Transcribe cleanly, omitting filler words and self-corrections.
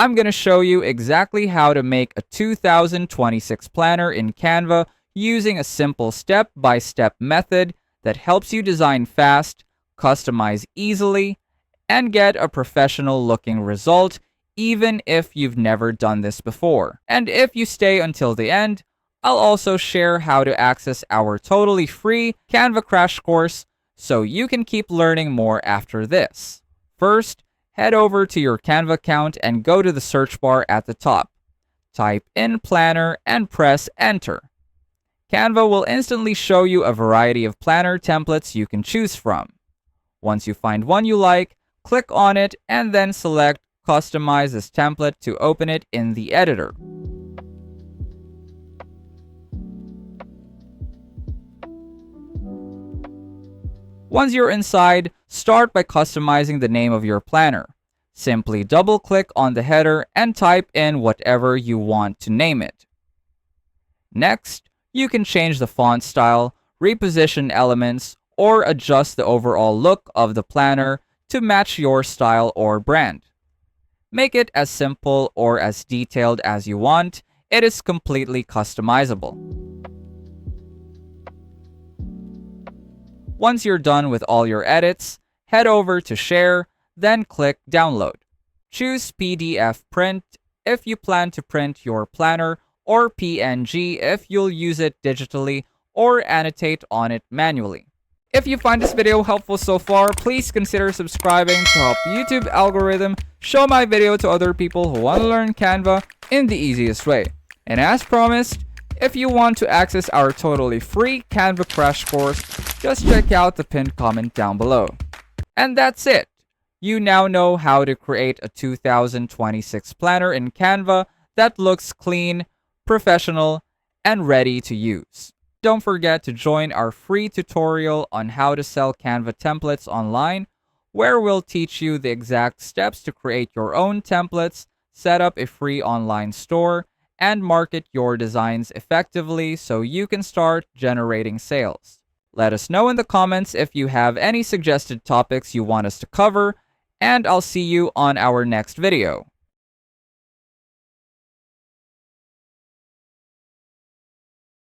I'm going to show you exactly how to make a 2026 planner in Canva using a simple step-by-step method that helps you design fast, customize easily, and get a professional looking result even if you've never done this before. And if you stay until the end, I'll also share how to access our totally free Canva crash course so you can keep learning more after this. First, head over to your Canva account and go to the search bar at the top. Type in planner and press enter. Canva will instantly show you a variety of planner templates you can choose from. Once you find one you like, click on it and then select Customize this template to open it in the editor. Once you're inside, start by customizing the name of your planner. Simply double-click on the header and type in whatever you want to name it. Next, you can change the font style, reposition elements, or adjust the overall look of the planner to match your style or brand. Make it as simple or as detailed as you want. It is completely customizable. Once you're done with all your edits, head over to Share, then click Download. Choose PDF Print if you plan to print your planner, or PNG if you'll use it digitally or annotate on it manually. If you find this video helpful so far, please consider subscribing to help YouTube algorithm show my video to other people who want to learn Canva in the easiest way. And as promised, if you want to access our totally free Canva crash course, just check out the pinned comment down below. And that's it. You now know how to create a 2026 planner in Canva that looks clean, professional, and ready to use. Don't forget to join our free tutorial on how to sell Canva templates online, where we'll teach you the exact steps to create your own templates, set up a free online store, and market your designs effectively so you can start generating sales. Let us know in the comments if you have any suggested topics you want us to cover, and I'll see you on our next video.